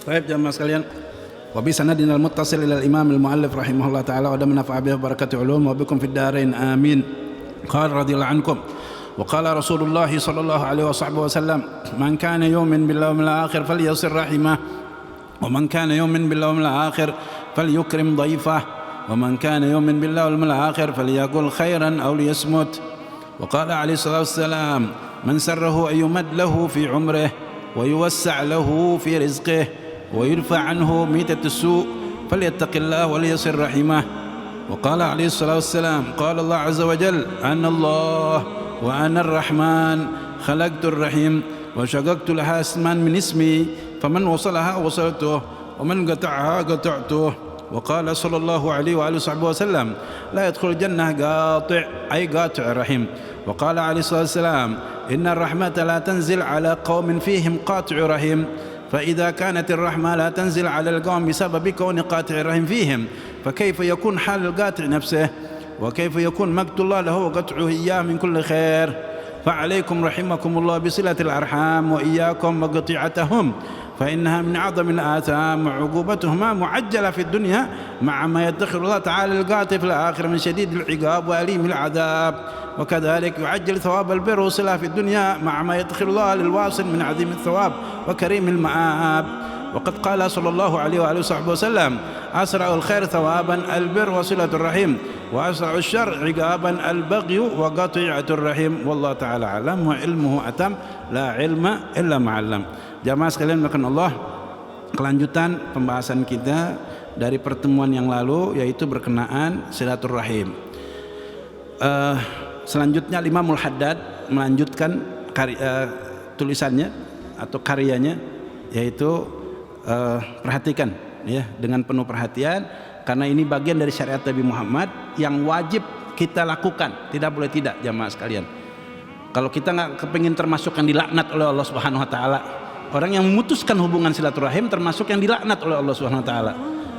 Baik jamaah sekalian, wa bi sanadina al-muttasil ila al-imam al-muallif rahimahullah taala wa damna nafa'a bihi barakati ulum wa bikum fid darain amin. Qala radhiyallahu ankum wa qala Rasulullah sallallahu alaihi wasallam man kana yu'min billahi wal akhir falyasir rahimah wa man kana yu'min billahi wal akhir falyukrim dhayfah wa man kana yu'min billahi wal akhir falyaqul khairan aw liyasmut. Wa qala alaihi wassalam man sarrahu ay yumad lahu fi umrihi wa yuwassa' lahu fi rizqihi ويرفع عنه ميتة السوء فليتق الله وليصل رحمه. وقال عليه الصلاة والسلام قال الله عز وجل أنا الله وأنا الرحمن خلقت الرحيم وشققت لها اسما من اسمي فمن وصلها وصلته ومن قطعها قطعته. وقال صلى الله عليه وآله وصحبه وسلم لا يدخل الجنة قاطع أي قاطع رحم. وقال عليه الصلاة والسلام إن الرحمة لا تنزل على قوم فيهم قاطع رحم فإذا كانت الرحمة لا تنزل على القوم بسبب كون قاطع الرحم فيهم فكيف يكون حال القاطع نفسه وكيف يكون مقت الله له وقطعه إياه من كل خير. فعليكم رحمكم الله بصلة الأرحام وإياكم وقطيعتهم فإنها من أعظم الآثام وعقوبتهما معجلة في الدنيا مع ما يدخر الله تعالى القاطع في الآخرة من شديد العقاب وأليم العذاب. وكذلك يعجل ثواب البر وصلة في الدنيا مع ما يدخر الله للواصل من عظيم الثواب وكريم المآب. وقد قال صلى الله عليه وآله وسلم أسرع الخير ثوابا البر وصلة الرحيم وأسرع الشر عقابا البغي وقطيعة الرحيم. والله تعالى أعلم وعلمه أتم لا علم إلا ما علم. Jamaah sekalian melakukan Allah, kelanjutan pembahasan kita dari pertemuan yang lalu yaitu berkenaan silaturahim. Selanjutnya Imamul Haddad melanjutkan tulisannya atau karyanya, yaitu perhatikan ya dengan penuh perhatian karena ini bagian dari syariat Nabi Muhammad yang wajib kita lakukan, tidak boleh tidak jamaah sekalian. Kalau kita nggak kepingin termasuk yang dilaknat oleh Allah Subhanahu Wa Taala, orang yang memutuskan hubungan silaturahim termasuk yang dilaknat oleh Allah Subhanahu Wa Taala.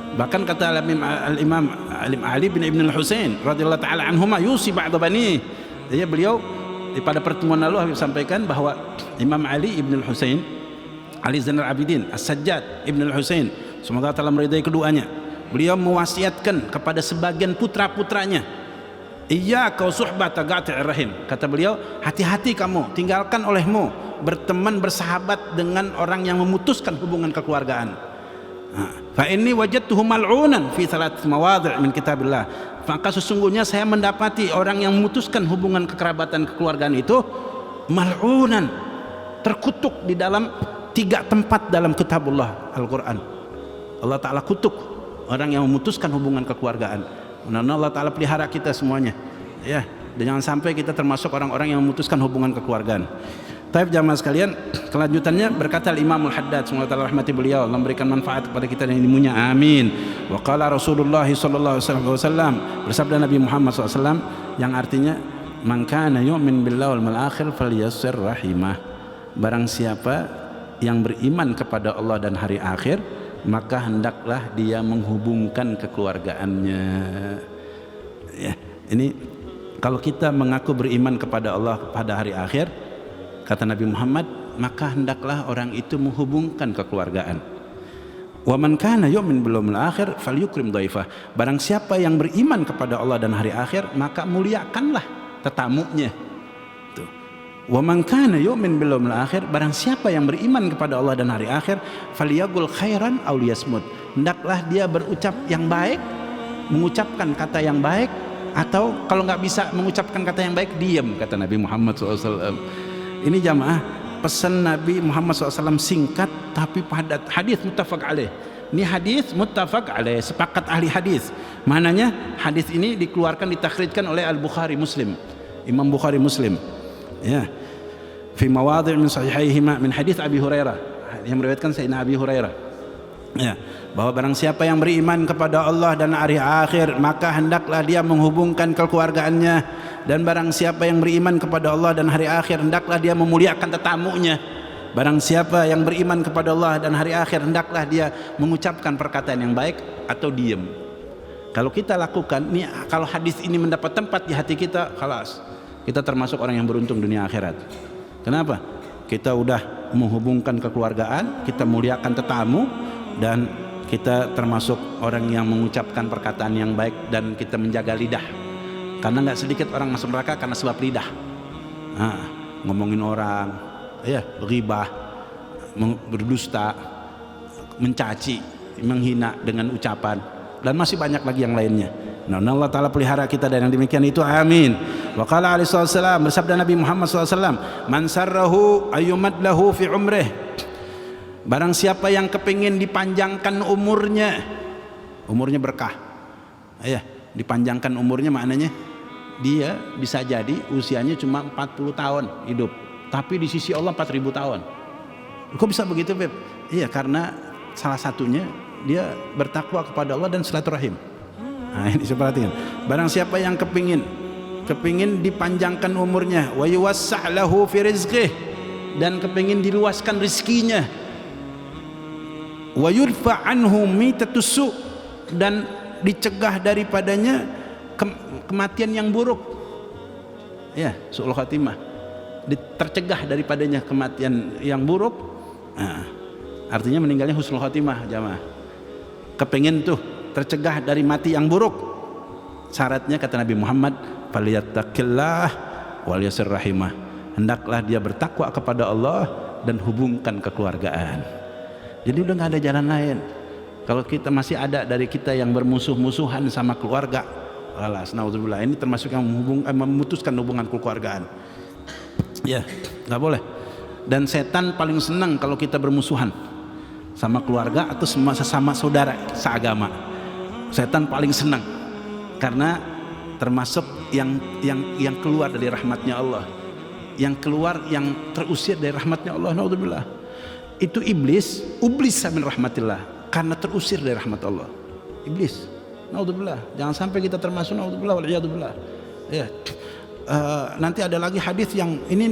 Bahkan kata Al-Imam Ali bin Ibn Al-Husain radhiyallahu taala anhuma yusi ba'da bani. Jadi beliau pada pertemuan lalu Habib sampaikan bahwa Imam Ali Ibn Al-Husain, Ali Zainal Abidin As-Sajjad Ibn Al-Husain, semoga Allah meridai keduanya, beliau mewasiatkan kepada sebagian putra-putranya, iyyaka suhbata qati'ir rahim. Kata beliau, hati-hati kamu, tinggalkan olehmu berteman bersahabat dengan orang yang memutuskan hubungan kekeluargaan. Fa inni wajadtuhu mal'unan fi thalath mawadhi' min kitabillah. Maka sesungguhnya saya mendapati orang yang memutuskan hubungan kekerabatan kekeluargaan itu mal'unan, terkutuk di dalam 3 tempat dalam kitabullah Al-Qur'an. Allah Ta'ala kutuk orang yang memutuskan hubungan kekeluargaan. Mudah-mudahan Allah Ta'ala pelihara kita semuanya ya, dan jangan sampai kita termasuk orang-orang yang memutuskan hubungan kekeluargaan. Taib jamaah sekalian, kelanjutannya berkata Imamul Haddad, semoga Allah rahmati beliau, Allah memberikan manfaat kepada kita dan ilmunya, amin. Wa qala Rasulullah sallallahu alaihi wasallam, bersabda Nabi Muhammad SAW yang artinya man kana yu'min billahi wal akhir falyassir rahimah. Barang siapa yang beriman kepada Allah dan hari akhir, maka hendaklah dia menghubungkan kekeluargaannya. Ya, ini kalau kita mengaku beriman kepada Allah pada hari akhir, kata Nabi Muhammad, maka hendaklah orang itu menghubungkan kekeluargaan. Wa man kana yu'min bil yawmil akhir falyukrim dhaifah. Barang siapa yang beriman kepada Allah dan hari akhir, maka muliakanlah tetamunya. Tuh. Wa man kana yu'min bil yawmil akhir, barang siapa yang beriman kepada Allah dan hari akhir, falyaqul khairan aw liyasmut. Hendaklah dia berucap yang baik, mengucapkan kata yang baik, atau kalau nggak bisa mengucapkan kata yang baik, diam, kata Nabi Muhammad SAW. Ini jamaah pesan Nabi Muhammad SAW singkat tapi padat. Hadis muttafaq alaih. Ini hadis muttafaq alaih, sepakat ahli hadis. Mananya hadis ini dikeluarkan, ditakhrijkan oleh Al-Bukhari Muslim, Imam Bukhari Muslim. Ya. Fi mawadhi' min sahihaihima min hadis Abi Hurairah, yang meriwayatkan Sayyidina Abi Hurairah. Ya, bahwa barang siapa yang beriman kepada Allah dan hari akhir, maka hendaklah dia menghubungkan kekeluargaannya, dan barang siapa yang beriman kepada Allah dan hari akhir, hendaklah dia memuliakan tetamunya. Barang siapa yang beriman kepada Allah dan hari akhir, hendaklah dia mengucapkan perkataan yang baik atau diam. Kalau kita lakukan nih, kalau hadis ini mendapat tempat di hati kita, khalas, kita termasuk orang yang beruntung dunia akhirat. Kenapa? Kita udah menghubungkan kekeluargaan, kita muliakan tetamu, dan kita termasuk orang yang mengucapkan perkataan yang baik dan kita menjaga lidah, karena nggak sedikit orang masuk neraka karena sebab lidah. Ngomongin orang, ghibah, berdusta, mencaci, menghina dengan ucapan, dan masih banyak lagi yang lainnya. Nah, Allah Ta'ala pelihara kita dari yang demikian itu, amin. Wa qala alaihi wasallam, bersabda Nabi Muhammad SAW, man sarrahu ayyumad lahu fi umrih, barang siapa yang kepingin dipanjangkan umurnya berkah, dipanjangkan umurnya maknanya dia bisa jadi usianya cuma 40 tahun hidup, tapi di sisi Allah 4000 tahun. Kok bisa begitu, Beb? Iya, karena salah satunya dia bertakwa kepada Allah dan silaturahim. Nah, ini saya perhatikan. Barang siapa yang kepingin dipanjangkan umurnya, wa yuwassa' lahu fi rizqih, dan kepingin diluaskan rezekinya, wa yurfa' anhu mitatus su', dan dicegah daripadanya kematian yang buruk, su'ul khatimah, tercegah daripadanya kematian yang buruk. Artinya meninggalnya husnul khatimah, jamaah. Kepingin tuh tercegah dari mati yang buruk, syaratnya kata Nabi Muhammad, falyattaqillah wal yasir rahimah, hendaklah dia bertakwa kepada Allah dan hubungkan kekeluargaan. Jadi udah nggak ada jalan lain. Kalau kita masih ada dari kita yang bermusuh-musuhan sama keluarga, alas, naudzubillah, ini termasuk yang memutuskan hubungan kekeluargaan. Nggak boleh. Dan setan paling senang kalau kita bermusuhan sama keluarga atau sesama saudara seagama. Setan paling senang, karena termasuk yang keluar dari rahmatnya Allah, yang terusir dari rahmatnya Allah, naudzubillah. Itu iblis min rahmatillah, karena terusir dari rahmat Allah. Iblis, naudzubillah. Jangan sampai kita termasuk, naudzubillah wal iyadzubillah. Nanti ada lagi hadis yang ini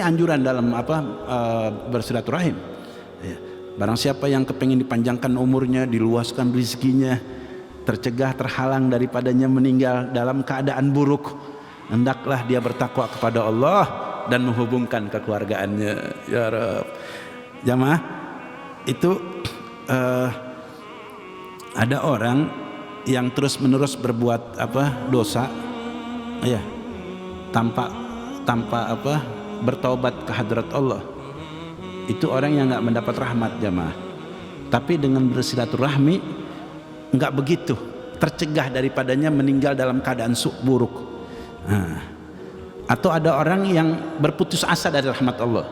anjuran dalam bersilaturahim. Barang siapa yang kepingin dipanjangkan umurnya, diluaskan rezekinya, tercegah terhalang daripadanya meninggal dalam keadaan buruk, hendaklah dia bertakwa kepada Allah dan menghubungkan kekeluargaannya. Ya Rabb. Jamaah, itu ada orang yang terus menerus berbuat dosa, tanpa bertaubat ke hadrat Allah. Itu orang yang nggak mendapat rahmat, jamaah. Tapi dengan bersilaturahmi nggak begitu, tercegah daripadanya meninggal dalam keadaan buruk. Atau ada orang yang berputus asa dari rahmat Allah,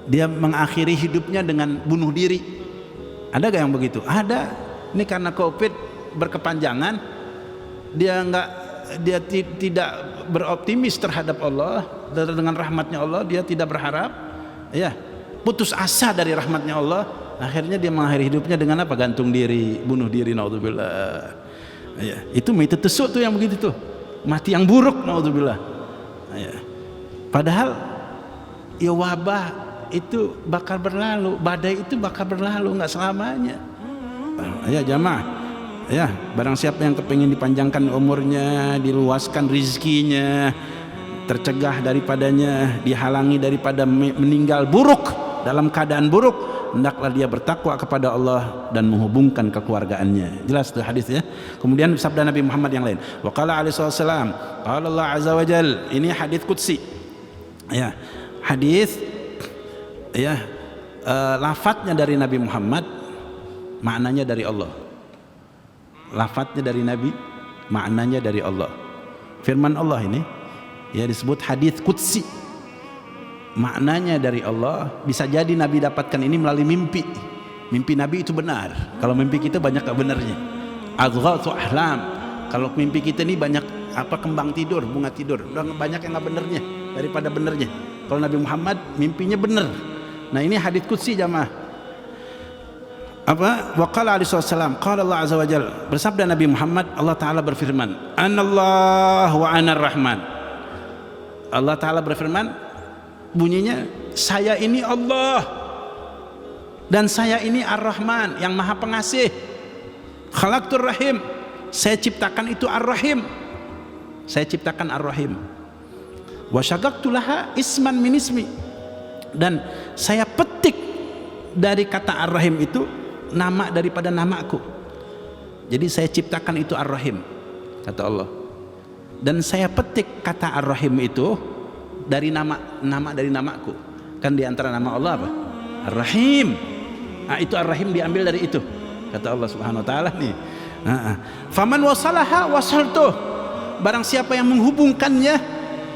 dia mengakhiri hidupnya dengan bunuh diri. Ada gak yang begitu? Ada. Ini karena COVID berkepanjangan, dia tidak beroptimis terhadap Allah, dengan rahmatnya Allah dia tidak berharap, putus asa dari rahmatnya Allah. Akhirnya dia mengakhiri hidupnya dengan apa? Gantung diri, bunuh diri, naudzubillah. Itu mitatus tuh yang begitu tuh, mati yang buruk, naudzubillah. Padahal wabah itu bakal berlalu, badai itu bakal berlalu, nggak selamanya. Jamaah, barang siapa yang kepingin dipanjangkan umurnya, diluaskan rezekinya, tercegah daripadanya, dihalangi daripada meninggal buruk, dalam keadaan buruk, hendaklah dia bertakwa kepada Allah dan menghubungkan kekeluargaannya. Jelas tuh hadis ya. Kemudian sabda Nabi Muhammad yang lain, wa qala alaihi wasallam, qala Allah azza wa jal, ini hadis qudsi. Hadis lafadznya dari Nabi Muhammad, maknanya dari Allah. Lafadznya dari Nabi, maknanya dari Allah. Firman Allah ini disebut hadis qudsi, maknanya dari Allah. Bisa jadi Nabi dapatkan ini melalui mimpi. Mimpi Nabi itu benar. Kalau mimpi kita banyak gak benarnya, adghatsu ahlam. Kalau mimpi kita ini banyak kembang tidur, bunga tidur, banyak yang gak benernya daripada benernya. Kalau Nabi Muhammad mimpinya benar. Nah, ini hadits qudsi, jamaah. Wa qala alaihi wasallam, qala Allah azza wa jalla, bersabda Nabi Muhammad, Allah taala berfirman, anallah wa anar rahman. Allah taala berfirman, bunyinya, saya ini Allah dan saya ini Ar-Rahman, yang Maha Pengasih. Khalaqtur Rahim, saya ciptakan itu Ar-Rahim, saya ciptakan Ar-Rahim. Wa syaqaqtu laha isman min ismi, dan saya petik dari kata Ar-Rahim itu nama daripada namaku. Jadi saya ciptakan itu Ar-Rahim, kata Allah. Dan saya petik kata Ar-Rahim itu dari nama dari namaku. Kan di antara nama Allah apa? Ar-Rahim. Nah, itu Ar-Rahim diambil dari itu, kata Allah Subhanahu wa taala nih. Faman wasalaha wasaltuh. Barang siapa yang menghubungkannya,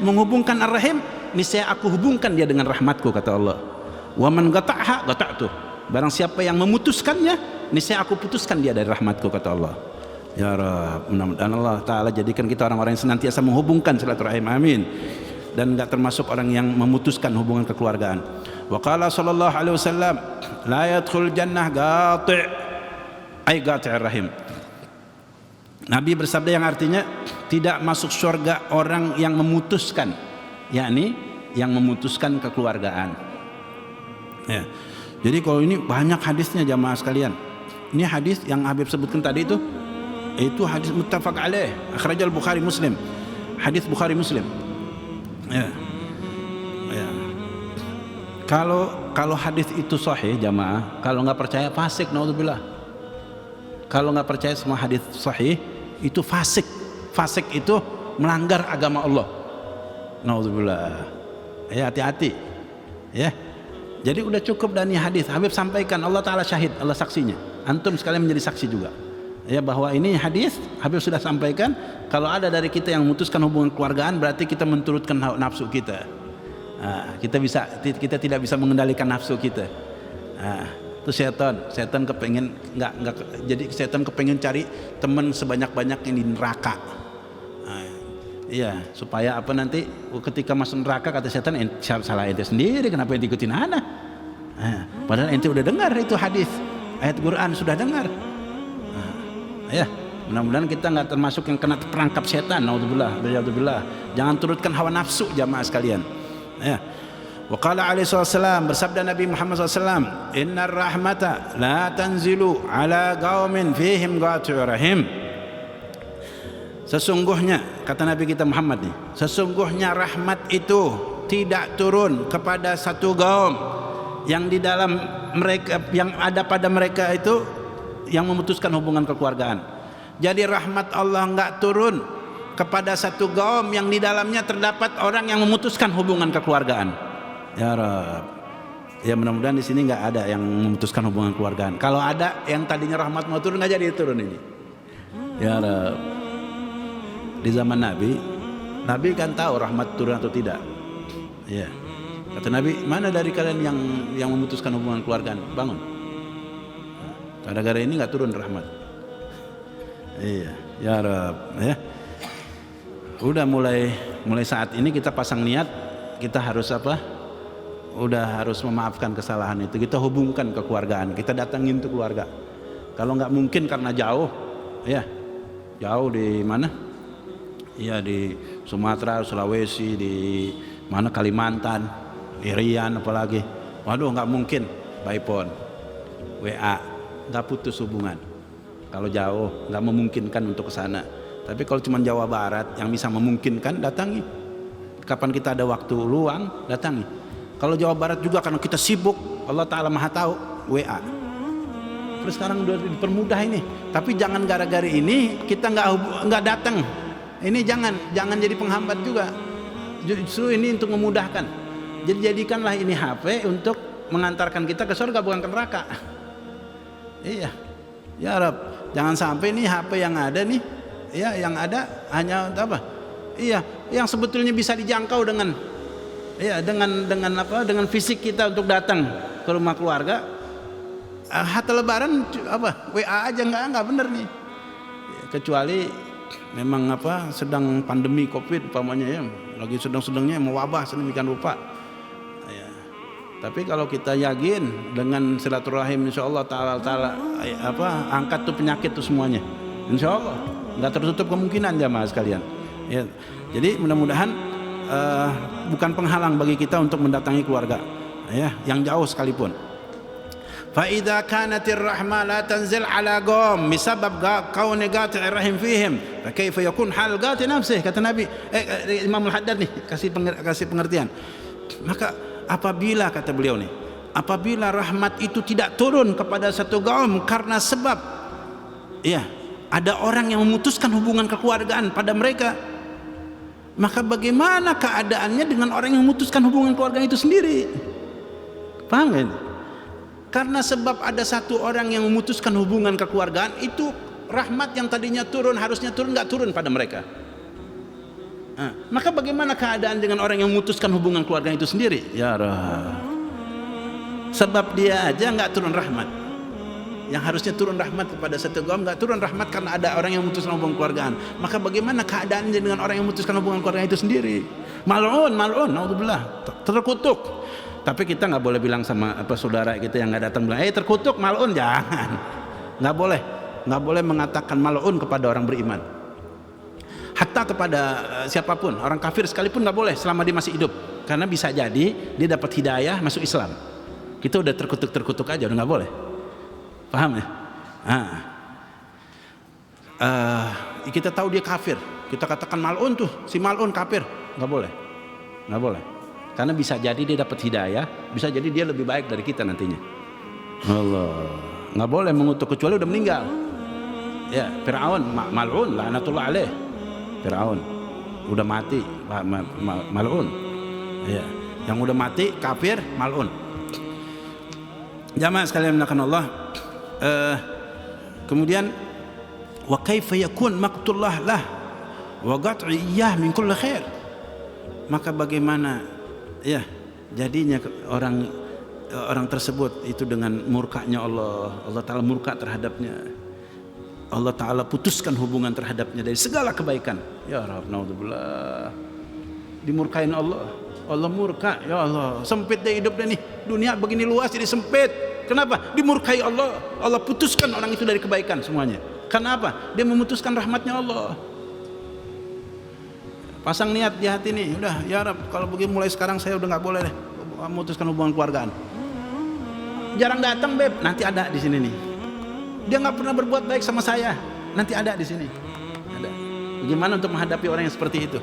menghubungkan Ar-Rahim, niscaya aku hubungkan dia dengan rahmatku, kata Allah. Wa man qata'ha qata'tuh. Barang siapa yang memutuskannya, niscaya aku putuskan dia dari rahmatku, kata Allah. Ya Rabb, mudah-mudahan Allah Ta'ala jadikan kita orang-orang yang senantiasa menghubungkan silaturahim, amin. Dan enggak termasuk orang yang memutuskan hubungan kekeluargaan. Wa qala sallallahu alaihi wasallam, la yadkhul jannah qati' ay qati'ir rahim. Nabi bersabda yang artinya tidak masuk surga orang yang memutuskan, yakni yang memutuskan kekeluargaan. Ya. Jadi kalau ini banyak hadisnya jamaah sekalian. Ini hadis yang Habib sebutkan tadi itu hadis muttafaq alaih, akhrajal Bukhari Muslim. Hadis Bukhari Muslim. Ya. Ya. Kalau hadis itu sahih jamaah, kalau nggak percaya fasik, naudzubillah. Kalau nggak percaya semua hadis sahih itu fasik. Fasik itu melanggar agama Allah. Naudzubillah. Ya, hati-hati. Ya. Jadi udah cukup dari hadis. Habib sampaikan, Allah Ta'ala syahid, Allah saksinya. Antum sekalian menjadi saksi juga. Ya, bahwa ini hadis Habib sudah sampaikan. Kalau ada dari kita yang memutuskan hubungan keluargaan, berarti kita menturutkan nafsu kita. Kita tidak bisa mengendalikan nafsu kita. Itu setan kepengen jadi setan kepengen cari teman sebanyak-banyak yang di neraka. Iya, supaya apa nanti ketika masuk neraka kata setan, salah ente sendiri, kenapa ente ikutin ana? Padahal ente udah dengar itu hadis, ayat Quran sudah dengar. Ya, mudah-mudahan kita nggak termasuk yang kena perangkap setan. Naudzubillah. Jangan turutkan hawa nafsu jamaah sekalian. Ya. Wa qala alaihi wasallam, bersabda Nabi Muhammad SAW, innar rahmata la tanzilu ala qaumin fihim qati'ur rahim. Sesungguhnya, kata Nabi kita Muhammad nih, sesungguhnya rahmat itu tidak turun kepada satu kaum yang di dalam mereka, yang ada pada mereka itu yang memutuskan hubungan kekeluargaan. Jadi rahmat Allah enggak turun kepada satu kaum yang di dalamnya terdapat orang yang memutuskan hubungan kekeluargaan. Ya Rabb. Ya mudah-mudahan di sini enggak ada yang memutuskan hubungan kekeluargaan. Kalau ada yang tadinya rahmat mau turun, enggak jadi turun ini. Ya Rabb. Di zaman Nabi kan tahu rahmat turun atau tidak. Ya. Kata Nabi, mana dari kalian yang memutuskan hubungan keluargaan? Bangun. Gara-gara ini nggak turun rahmat. Iya, ya Rabb. Ya. Udah mulai saat ini kita pasang niat, kita harus apa? Udah harus memaafkan kesalahan itu. Kita hubungkan kekeluargaan. Kita datangin tuh keluarga. Kalau nggak mungkin karena jauh, ya jauh di mana? Ya di Sumatera, Sulawesi, di mana Kalimantan, di Rian apalagi. Waduh nggak mungkin by phone, WA, nggak putus hubungan. Kalau jauh nggak memungkinkan untuk ke sana. Tapi kalau cuma Jawa Barat yang bisa memungkinkan, datangi. Kapan kita ada waktu luang, datangi. Kalau Jawa Barat juga karena kita sibuk, Allah Ta'ala Maha tahu, WA. Terus sekarang udah dipermudah ini. Tapi jangan gara-gara ini kita nggak datang. Ini jangan jadi penghambat juga. Justru ini untuk memudahkan. Jadi jadikanlah ini HP untuk mengantarkan kita ke surga, bukan ke neraka. Iya. Ya Rabb, jangan sampai nih HP yang ada nih, ya yang ada hanya apa? Iya, yang sebetulnya bisa dijangkau dengan dengan fisik kita untuk datang ke rumah keluarga. Hatta lebaran apa? WA aja enggak bener nih. Kecuali memang sedang pandemi Covid umpamanya ya, lagi sedang-sedangnya mau wabah sedemikian rupa ya. Tapi kalau kita yakin dengan silaturahim, insyaallah taala angkat tuh penyakit tuh semuanya, insyaallah nggak tertutup kemungkinan jamaah sekalian ya. Jadi mudah-mudahan bukan penghalang bagi kita untuk mendatangi keluarga ya, yang jauh sekalipun. فإذا كانت الرحمة لا تنزل على قوم بسبب كون قاطع الرحم فيهم فكيف يكون حال القاطع نفسه, kata Nabi Imam Al-Haddad nih kasih pengertian. Maka apabila, kata beliau nih, apabila rahmat itu tidak turun kepada satu kaum karena sebab ya ada orang yang memutuskan hubungan kekeluargaan pada mereka, maka bagaimana keadaannya dengan orang yang memutuskan hubungan keluarga itu sendiri? Paham kan? Karena sebab ada satu orang yang memutuskan hubungan kekeluargaan itu, rahmat yang tadinya turun, harusnya turun, nggak turun pada mereka. Maka bagaimana keadaan dengan orang yang memutuskan hubungan keluarga itu sendiri? Ya Rabb, sebab dia aja nggak turun rahmat, yang harusnya turun rahmat kepada satu kaum nggak turun rahmat karena ada orang yang memutuskan hubungan keluargaan. Maka bagaimana keadaannya dengan orang yang memutuskan hubungan keluarga itu sendiri? Mal'un, naudzubillah, terkutuk. Tapi kita nggak boleh bilang sama saudara kita yang nggak datang bilang, terkutuk, mal'un, jangan. Nggak boleh mengatakan mal'un kepada orang beriman. Hatta kepada siapapun, orang kafir sekalipun nggak boleh selama dia masih hidup, karena bisa jadi dia dapat hidayah masuk Islam. Kita udah terkutuk aja, udah nggak boleh. Paham ya? Kita tahu dia kafir, kita katakan mal'un tuh, si mal'un kafir, nggak boleh. Karena bisa jadi dia dapat hidayah, bisa jadi dia lebih baik dari kita nantinya. Allah, nggak boleh mengutuk kecuali udah meninggal. Ya, Fir'aun mal'un, laknatullah alaih. Fir'aun udah mati, mal'un. Ya, yang udah mati kafir, mal'un. Jamaah sekalian melakukan Allah. Kemudian wa kaifa yakun maqtullah lah wa qat'i iyyah min kulli khair. Maka bagaimana ya jadinya orang tersebut itu dengan murkanya Allah Ta'ala murka terhadapnya. Allah Ta'ala putuskan hubungan terhadapnya dari segala kebaikan. Ya Rabb, naudzubillah, dimurkain Allah murka. Ya Allah, sempit deh hidupnya nih, dunia begini luas jadi sempit. Kenapa? Dimurkai Allah putuskan orang itu dari kebaikan semuanya. Kenapa? Dia memutuskan rahmatnya Allah. Pasang niat di hati nih, udah ya Rabb, kalau begini mulai sekarang saya udah nggak boleh deh memutuskan hubungan keluargaan. Jarang datang beb, nanti ada di sini nih. Dia nggak pernah berbuat baik sama saya, nanti ada di sini. Ada. Bagaimana untuk menghadapi orang yang seperti itu?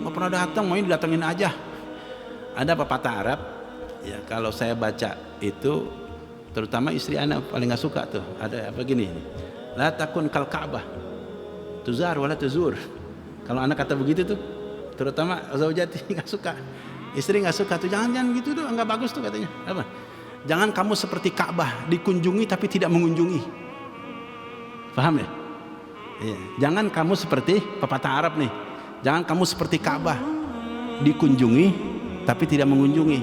Nggak pernah datang, mau didatengin aja. Ada pepatah Arab, ya kalau saya baca itu, terutama istri anak paling nggak suka tuh. Ada apa gini? La takun kal Ka'bah, tuzar wala tuzur. Kalau anak kata begitu tuh, terutama zaujati nggak suka, istri nggak suka tuh. Jangan gitu tuh, nggak bagus tuh katanya. Apa? Jangan kamu seperti Ka'bah, dikunjungi tapi tidak mengunjungi. Paham ya? Iya. Jangan kamu seperti pepatah Arab nih. Jangan kamu seperti Ka'bah, dikunjungi tapi tidak mengunjungi.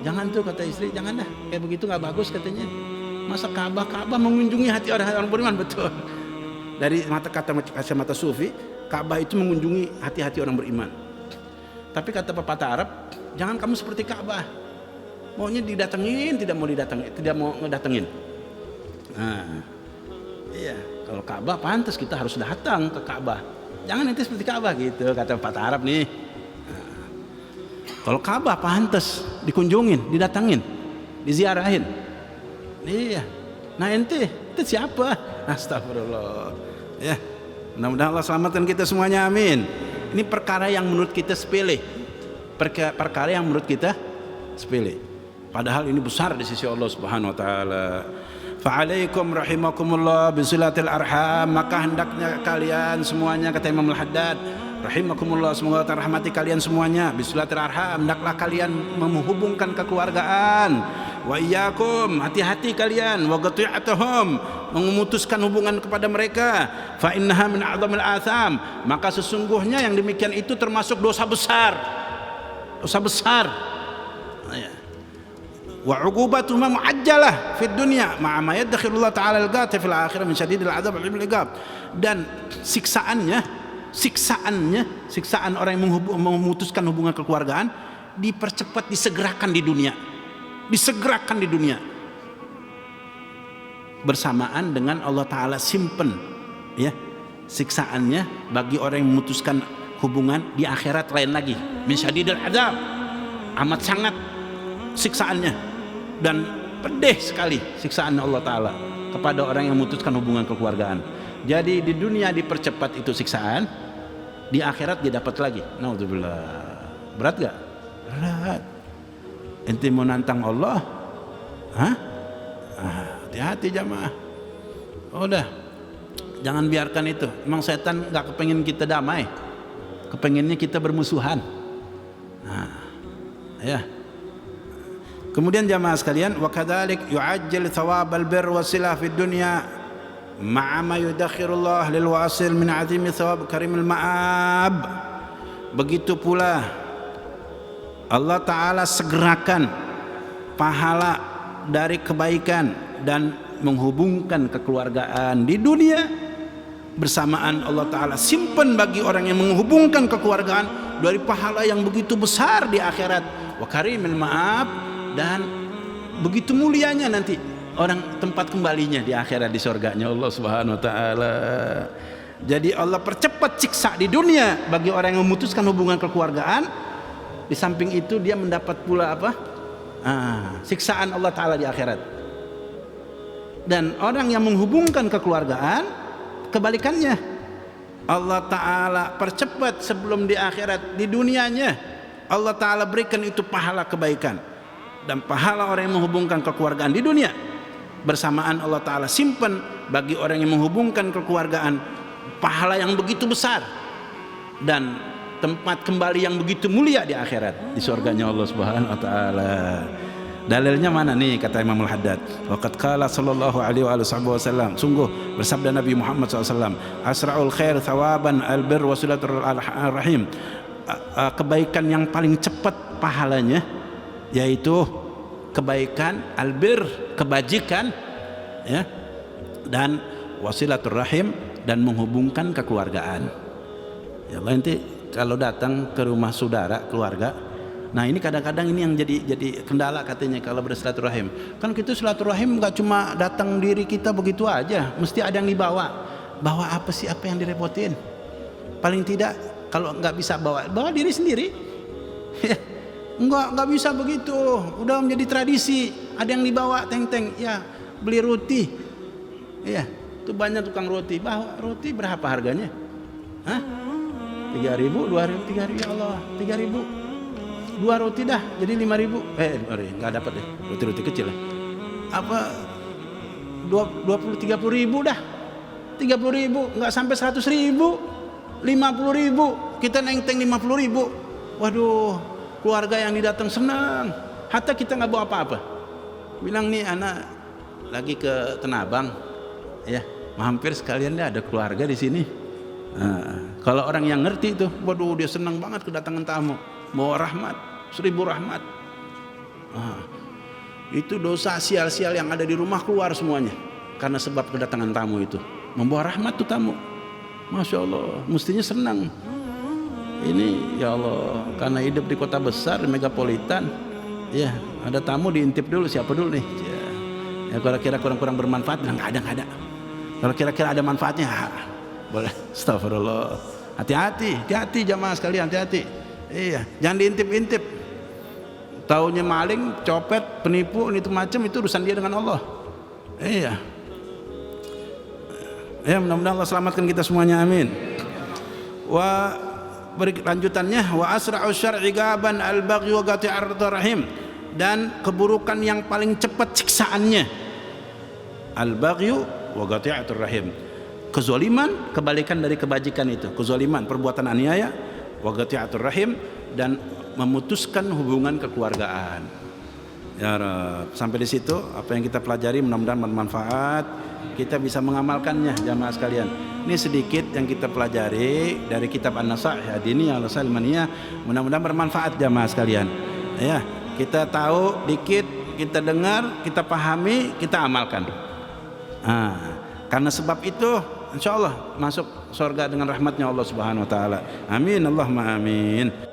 Jangan tuh kata istri, jangan dah. Kayak begitu nggak bagus katanya. Masa Ka'bah mengunjungi hati orang beriman, betul. Dari kacamata sufi, Ka'bah itu mengunjungi hati-hati orang beriman. Tapi kata pepatah Arab, jangan kamu seperti Ka'bah. Maunya didatengin, tidak mau ngedatengin. Nah, iya, kalau Ka'bah pantas kita harus datang ke Ka'bah. Jangan nanti seperti Ka'bah gitu, kata pepatah Arab nih. Nah, kalau Ka'bah pantas dikunjungin, didatengin, diziarahin. Iya. Nah ente itu siapa? Astagfirullah. Ya, mudah-mudahan Allah selamatkan kita semuanya, amin. Ini perkara yang menurut kita sepele, perkara yang menurut kita sepele. Padahal ini besar di sisi Allah Subhanahu wa taala. Fa'alaikum rahimakumullah bisilatil arham, maka hendaknya kalian semuanya, kata Imam Al-Haddad, rahimakumullah, semoga Allah rahmati kalian semuanya, bisilatil arham, hendaklah kalian menghubungkan kekeluargaan. Wa iyyakum, hati-hati kalian, wa qati'atuhum, memutuskan hubungan kepada mereka. Fa innaha min a'dhamil atham, maka sesungguhnya yang demikian itu termasuk dosa besar. Wa 'uqubatuhuma mu'ajjalah fid dunya ma'a ma yadkhilullah ta'ala al-ghati fil akhirah min syadidil 'adzab wal 'iqab. Dan siksaan orang yang memutuskan hubungan kekeluargaan dipercepat, disegerakan di dunia bersamaan dengan Allah Ta'ala simpen ya siksaannya bagi orang yang memutuskan hubungan di akhirat lain lagi, min syadidil 'adzab, amat sangat siksaannya. Dan pedih sekali siksaan Allah Ta'ala kepada orang yang memutuskan hubungan kekeluargaan. Jadi di dunia dipercepat itu siksaan, di akhirat dia dapat lagi. Naudzubillah. Berat gak? Berat. Ente mau nantang Allah? Hah? Hati-hati jamaah. Udah, jangan biarkan itu. Memang setan nggak kepengen kita damai, kepengennya kita bermusuhan. Ya. Kemudian jamaah sekalian, wa kadzalik yu'ajjal thawabal birr wasilah fid dunya ma'a ma yudakhirullah lil wasil min 'azimi thawab karimil ma'ab. Begitu pula Allah Ta'ala segerakan pahala dari kebaikan dan menghubungkan kekeluargaan di dunia, bersamaan Allah Ta'ala simpan bagi orang yang menghubungkan kekeluargaan dari pahala yang begitu besar di akhirat, wa karimil ma'ab, dan begitu mulianya nanti orang tempat kembalinya di akhirat, di surganya Allah Subhanahu wa Ta'ala. Jadi Allah percepat siksa di dunia bagi orang yang memutuskan hubungan kekeluargaan. Di samping itu dia mendapat pula apa? Siksaan Allah Ta'ala di akhirat. Dan orang yang menghubungkan kekeluargaan, kebalikannya, Allah Ta'ala percepat sebelum di akhirat. Di dunianya Allah Ta'ala berikan itu pahala kebaikan, dan pahala orang yang menghubungkan kekeluargaan di dunia, bersamaan Allah Ta'ala simpan bagi orang yang menghubungkan kekeluargaan pahala yang begitu besar dan tempat kembali yang begitu mulia di akhirat, di surganya Allah Subhanahu wa Ta'ala. Dalilnya mana nih? Kata Imam Al-Haddad, waqad qala sallallahu alaihi wasallam, sungguh bersabda Nabi Muhammad SAW, asra'ul khair thawaban albir wa silatur rahim, kebaikan yang paling cepat pahalanya yaitu kebaikan albir, kebajikan, ya, dan wasilatur rahim, dan menghubungkan kekeluargaan. Ya Allah, nanti kalau datang ke rumah saudara, keluarga, nah ini kadang-kadang ini yang jadi kendala katanya kalau bersilaturahim. Kan kita silaturahim nggak cuma datang diri kita begitu aja, mesti ada yang dibawa. Bawa apa sih, apa yang direpotin? Paling tidak kalau nggak bisa bawa diri sendiri. Nggak bisa begitu, udah menjadi tradisi. Ada yang dibawa teng-teng, ya beli roti, ya tuh banyak tukang roti. Bawa roti berapa harganya? Hah? 3.000, 2.000, 3.000, ya Allah, 3.000. 2 roti dah jadi 5.000. Nggak dapat deh, roti-roti kecil ya. Apa 20-30 ribu dah, 30 ribu, nggak sampai 100 ribu, 50 ribu, kita neng-teng 50 ribu. Waduh, keluarga yang didatang senang, hatta kita nggak bawa apa-apa. Bilang nih anak lagi ke Tenabang, ya hampir sekalian deh ada keluarga di sini. Kalau orang yang ngerti itu, waduh dia senang banget kedatangan tamu, bawa rahmat, 1000 rahmat. Itu dosa sial-sial yang ada di rumah keluar semuanya karena sebab kedatangan tamu itu, membawa rahmat tuh tamu. Masya Allah, mestinya senang. Ini ya Allah, karena hidup di kota besar, di megapolitan, ya ada tamu diintip dulu siapa dulu nih. Ya kalau kira kurang bermanfaat, nggak ada. Kalau kira-kira ada manfaatnya, boleh. Astagfirullah. Hati-hati jamaah sekalian, hati-hati. Iya, jangan diintip-intip. Taunya maling, copet, penipu, itu macam, itu urusan dia dengan Allah. Iya. Ya, mudah-mudahan Allah selamatkan kita semuanya, amin. Lanjutannya, wa asra'u syar'i gaban al-baghi wa qati'ar rahim, dan keburukan yang paling cepat siksaannya al-baghi wa qati'atur rahim, kezaliman, kebalikan dari kebajikan itu, kezaliman, perbuatan aniaya, wa qati'atur rahim, dan memutuskan hubungan kekeluargaan. Ya Rabb, sampai di situ apa yang kita pelajari mudah-mudahan bermanfaat, kita bisa mengamalkannya jamaah sekalian. Ini sedikit yang kita pelajari dari kitab An-Nasaihah Diniyah Al-Salmaniyah, mudah-mudahan bermanfaat jamaah sekalian. Ya, kita tahu dikit, kita dengar, kita pahami, kita amalkan. Karena sebab itu insya Allah masuk surga dengan rahmatnya Allah Subhanahu wa Ta'ala. Amin, Allahumma amin.